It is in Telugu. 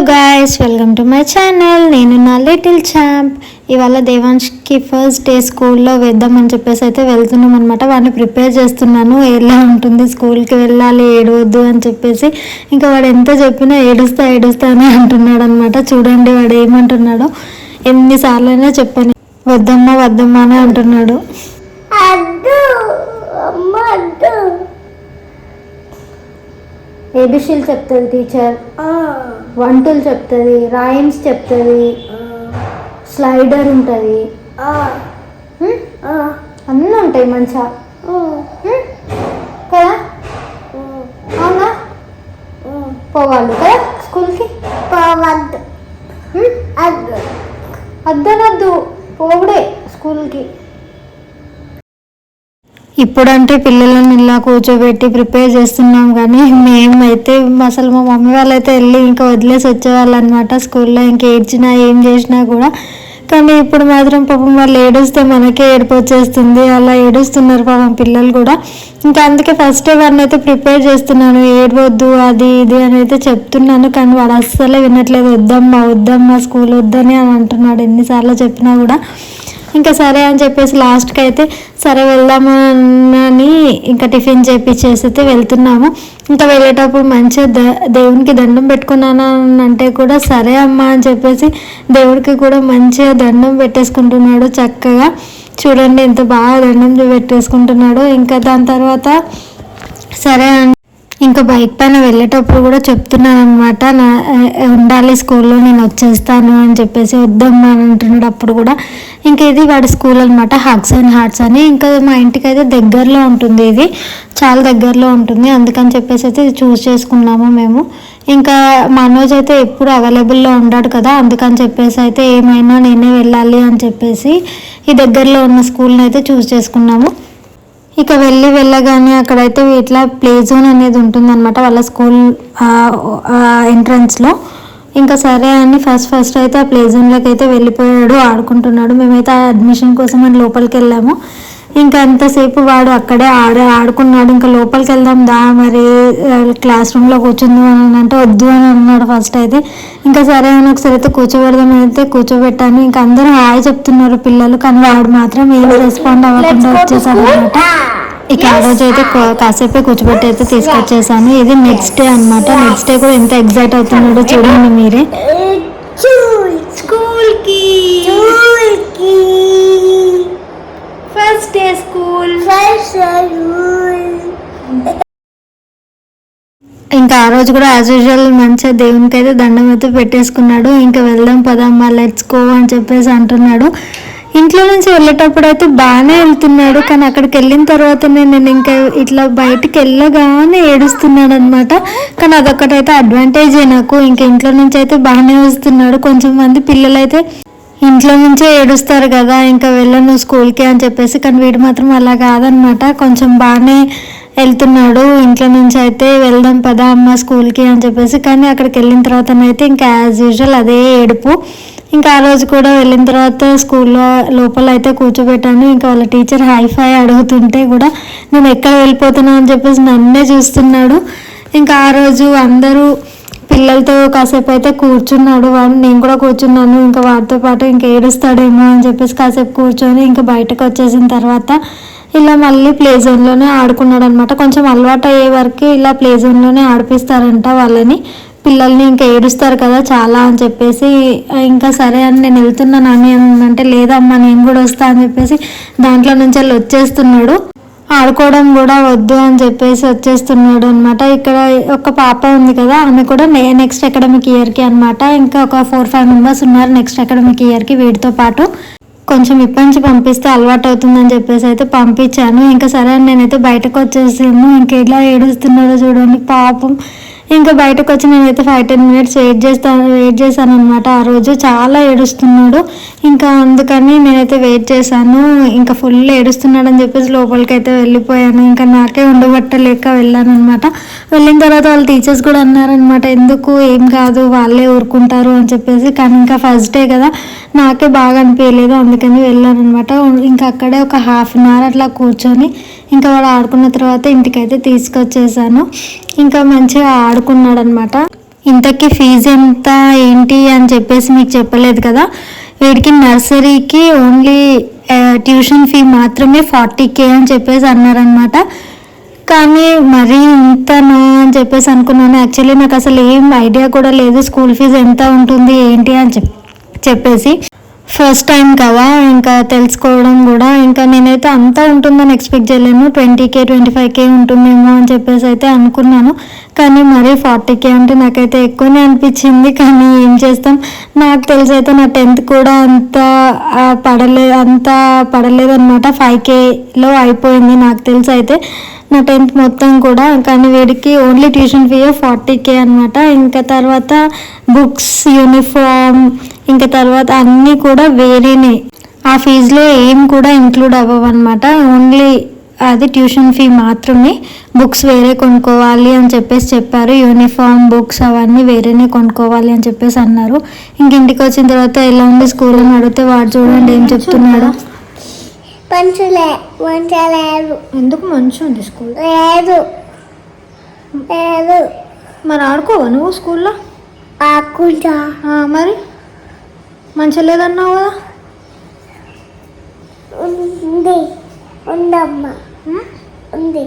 Guys, welcome to my channel. నేను నా లిటిల్ ఛాంప్. ఇవాళ దేవాన్ష్కి ఫస్ట్ డే స్కూల్లో వేద్దామని చెప్పేసి అయితే వెళ్తున్నాం అనమాట. వాడిని ప్రిపేర్ చేస్తున్నాను. ఎలా ఉంటుంది స్కూల్కి వెళ్ళాలి, ఏడవద్దు అని చెప్పేసి. ఇంకా వాడు ఎంత చెప్పినా ఏడుస్తా అని అంటున్నాడు అనమాట. చూడండి వాడు ఏమంటున్నాడో. ఎన్నిసార్లు అయినా చెప్పాను, వద్దమ్మా అని అంటున్నాడు. ఏబిసిలు చెప్తుంది టీచర్, 1 2 చెప్తుంది, రైమ్స్ చెప్తుంది, స్లైడర్ ఉంటుంది, అన్నీ ఉంటాయి మంచిగా కదా. అవునా? పోవాలి కదా స్కూల్కి? అద్దనద్దు, పోవుడే స్కూల్కి. ఇప్పుడంటే పిల్లలను ఇలా కూర్చోబెట్టి ప్రిపేర్ చేస్తున్నాం, కానీ మేమైతే అసలు మా మమ్మీ వాళ్ళైతే వెళ్ళి ఇంకా వదిలేసి వచ్చేవాళ్ళు అనమాట స్కూల్లో. ఇంక ఏడ్చినా ఏం చేసినా కూడా. కానీ ఇప్పుడు మాత్రం పాపం వాళ్ళు ఏడుస్తే మనకే ఏడుపు వచ్చేస్తుంది. అలా ఏడుస్తున్నారు పాపం పిల్లలు కూడా. ఇంకా అందుకే ఫస్ట్ వాడిని అయితే ప్రిపేర్ చేస్తున్నాను. ఏడవద్దు అది ఇది అని అయితే చెప్తున్నాను, కానీ వాడు అస్సలే వినట్లేదు. వద్దమ్మా స్కూల్ వద్దని అని అంటున్నాడు ఎన్నిసార్లు చెప్పినా కూడా. ఇంకా సరే అని చెప్పేసి లాస్ట్కి అయితే సరే వెళ్దామని ఇంకా టిఫిన్ చేపించేసి అయితే వెళ్తున్నాము. ఇంకా వెళ్ళేటప్పుడు మంచిగా దేవునికి దండం పెట్టుకున్నాను అంటే కూడా సరే అమ్మా అని చెప్పేసి దేవుడికి కూడా మంచిగా దండం పెట్టేసుకుంటున్నాడు చక్కగా. చూడండి ఎంత బాగా దండం పెట్టేసుకుంటున్నాడు. ఇంకా దాని తర్వాత సరే ఇంకా బైక్ పైన వెళ్ళేటప్పుడు కూడా చెప్తున్నాను అనమాట, ఉండాలి స్కూల్లో, నేను వచ్చేస్తాను అని చెప్పేసి. వద్దమ్మా అని అంటున్నాడు అప్పుడు కూడా. ఇంకా ఇది వాడి స్కూల్ అనమాట, హగ్స్ అండ్ హార్ట్స్ అని. ఇంకా మా ఇంటికి అయితే దగ్గరలో ఉంటుంది, ఇది చాలా దగ్గరలో ఉంటుంది. అందుకని చెప్పేసి అయితే ఇది చూస్ చేసుకున్నాము మేము. ఇంకా మనోజ్ అయితే ఎప్పుడు అవైలబుల్లో ఉంటాడు కదా, అందుకని చెప్పేసి అయితే ఏమైనా నేనే వెళ్ళాలి అని చెప్పేసి ఈ దగ్గరలో ఉన్న స్కూల్ని అయితే చూస్ చేసుకున్నాము. ఇక వెళ్ళగానే అక్కడైతే ఇట్లా ప్లే జోన్ అనేది ఉంటుందన్నమాట వాళ్ళ స్కూల్ ఎంట్రన్స్లో. ఇంకా సరే అని ఫస్ట్ అయితే ఆ ప్లే జోన్లోకి అయితే వెళ్ళిపోయాడు, ఆడుకుంటున్నాడు. మేమైతే ఆ అడ్మిషన్ కోసం అని లోపలికి వెళ్ళాము. ఇంకా అంతసేపు వాడు అక్కడే ఆడుకున్నాడు. ఇంకా లోపలికి వెళ్దాం దా మరి క్లాస్ రూమ్లో కూర్చుందాం అని అంటే వద్దు అని అన్నాడు ఫస్ట్ అయితే. ఇంకా సరే అని ఒకసారి అయితే కూర్చోబెడదాం అయితే కూర్చోబెట్టాను. ఇంకా అందరూ హాయ్ చెప్తున్నారు పిల్లలు, కానీ వాడు మాత్రం ఏం రెస్పాండ్ అవ్వకుండా వచ్చేసాను అనమాట. ఇక ఆ రోజు అయితే కాసేపే కూర్చోబెట్టి అయితే తీసుకొచ్చేసాను. ఇది నెక్స్ట్ డే అనమాట. నెక్స్ట్ డే కూడా ఎంత ఎగ్జైట్ అవుతున్నాడో చూడండి మీరే. స్కూల్కి ఫస్ట్ డే స్కూల్. ఇంకా ఆ రోజు కూడా యాజ్ యూజువల్ మంచిగా దేవునికి అయితే దండం అయితే పెట్టేసుకున్నాడు. ఇంకా వెళ్దాం పదమ్మా లెట్స్ గో అని చెప్పేసి అంటున్నాడు. ఇంట్లో నుంచి వెళ్ళేటప్పుడు అయితే బాగానే వెళ్తున్నాడు, కానీ అక్కడికి వెళ్ళిన తర్వాత నేను ఇంకా ఇట్లా బయటికి వెళ్ళగానే ఏడుస్తున్నాడు అనమాట. కానీ అదొకటైతే అడ్వాంటేజే నాకు. ఇంకా ఇంట్లో నుంచి అయితే బాగానే వస్తున్నాడు. కొంచెం మంది పిల్లలు అయితే ఇంట్లో నుంచే ఏడుస్తారు కదా, ఇంకా వెళ్ళను స్కూల్కి అని చెప్పేసి. కానీ వీడు మాత్రం అలా కాదనమాట, కొంచెం బాగానే వెళ్తున్నాడు. ఇంట్లో నుంచి అయితే వెళ్దాం పదా అమ్మ స్కూల్కి అని చెప్పేసి. కానీ అక్కడికి వెళ్ళిన తర్వాతనైతే ఇంకా యాజ్ యూజువల్ అదే ఏడుపు. ఇంకా ఆ రోజు కూడా వెళ్ళిన తర్వాత స్కూల్లో లోపల అయితే కూర్చోబెట్టాను. ఇంకా వాళ్ళ టీచర్ హైఫై అడుగుతుంటే కూడా నేను ఎక్కడ వెళ్ళిపోతున్నా అని చెప్పేసి నన్నే చూస్తున్నాడు. ఇంకా ఆ రోజు అందరూ పిల్లలతో కాసేపు అయితే కూర్చున్నాడు వాడు, నేను కూడా కూర్చున్నాను. ఇంకా వాడితో పాటు ఇంకా ఏడుస్తాడేమో అని చెప్పేసి కాసేపు కూర్చొని ఇంకా బయటకు వచ్చేసిన తర్వాత ఇలా మళ్ళీ ప్లే జోన్లోనే ఆడుకున్నాడు అనమాట. కొంచెం అలవాటు అయ్యే వరకు ఇలా ప్లే జోన్లోనే ఆడిపిస్తారంట వాళ్ళని, పిల్లల్ని. ఇంకా ఏడుస్తారు కదా చాలా అని చెప్పేసి. ఇంకా సరే అని నేను వెళ్తున్నాను అని అంటే లేదమ్మా నేను కూడా వస్తా అని చెప్పేసి దాంట్లో నుంచి వెళ్ళి వచ్చేస్తున్నాడు. ఆడుకోవడం కూడా వద్దు అని చెప్పేసి వచ్చేస్తున్నాడు అనమాట. ఇక్కడ ఒక పాప ఉంది కదా, ఆమె కూడా నెక్స్ట్ అకాడమిక్ ఇయర్కి అనమాట. ఇంకా ఒక 4-5 మెంబర్స్ ఉన్నారు నెక్స్ట్ అకాడమిక్ ఇయర్కి వీటితో పాటు. కొంచెం ఇప్పటి నుంచి పంపిస్తే అలవాటు అవుతుందని చెప్పేసి అయితే పంపించాను. ఇంకా సరే అని నేనైతే బయటకు వచ్చేసాను. ఇంకా ఇలా ఏడుస్తున్నాడో చూడండి పాపం. ఇంకా బయటకు వచ్చి నేనైతే 5-10 మినిట్స్ వెయిట్ చేశాను అనమాట. ఆ రోజు చాలా ఏడుస్తున్నాడు. ఇంకా అందుకని నేనైతే వెయిట్ చేశాను. ఇంకా ఫుల్ ఏడుస్తున్నాడు అని చెప్పేసి లోపలికి అయితే వెళ్ళిపోయాను. ఇంకా నాకే ఉండబట్టలేక వెళ్ళాను అనమాట. వెళ్ళిన తర్వాత వాళ్ళ టీచర్స్ కూడా అన్నారనమాట, ఎందుకు ఏం కాదు వాళ్ళే ఊరుకుంటారు అని చెప్పేసి. కానీ ఇంకా ఫస్ట్ డే కదా, నాకే బాగా అనిపించలేదు, అందుకని వెళ్ళాను అనమాట. ఇంకా అక్కడే ఒక 1/2 అవర్ అట్లా కూర్చొని ఇంకా వాడు ఆడుకున్న తర్వాత ఇంటికైతే తీసుకొచ్చేసాను. ఇంకా మంచిగా ఆడుకున్నాడు అనమాట. ఇంతకీ ఫీజు ఎంత ఏంటి అని చెప్పేసి మీకు చెప్పలేదు కదా. వీడికి నర్సరీకి ఓన్లీ ట్యూషన్ ఫీ మాత్రమే 40K అని చెప్పేసి అన్నారనమాట. కానీ మరీ ఇంతనా అని చెప్పేసి అనుకున్నాను. యాక్చువల్లీ నాకు అసలు ఏం ఐడియా కూడా లేదు స్కూల్ ఫీజు ఎంత ఉంటుంది ఏంటి అని చెప్పేసి. ఫస్ట్ టైం కదా ఇంకా తెలుసుకోవడం కూడా. ఇంకా నేనైతే అంతా ఉంటుందని ఎక్స్పెక్ట్ చేయలేను. 20K 25K ఉంటుందేమో అని చెప్పేసి అయితే అనుకున్నాను. కానీ మరీ 40K అంటే నాకైతే ఎక్కువనే అనిపించింది. కానీ ఏం చేస్తాం, నాకు తెలిసి అయితే నా 10th కూడా అంత పడలేదు అనమాట. 5Kలో అయిపోయింది నాకు తెలిసి అయితే నా 10th మొత్తం కూడా. కానీ వీడికి ఓన్లీ ట్యూషన్ ఫీ 40K అనమాట. ఇంకా తర్వాత బుక్స్, యూనిఫామ్, ఇంకా తర్వాత అన్నీ కూడా వేరేనే. ఆ ఫీజులో ఏం కూడా ఇంక్లూడ్ అవ్వవు అనమాట. ఓన్లీ అది ట్యూషన్ ఫీ మాత్రమే. బుక్స్ వేరే కొనుక్కోవాలి అని చెప్పేసి చెప్పారు. యూనిఫామ్, బుక్స్ అవన్నీ వేరేనే కొనుక్కోవాలి అని చెప్పేసి అన్నారు. ఇంక ఇంటికి వచ్చిన తర్వాత ఎలా ఉంది స్కూల్ అని అడిగితే వాడు చూడండి ఏం చెప్తున్నాడు. ఎందుకు మంచిగా ఉంది స్కూల్? లేదు. మరి ఆడుకోవా నువ్వు స్కూల్లో? ఆడుకుంటా. మరి మంచిగా లేదన్నావు కదా. ఉంది.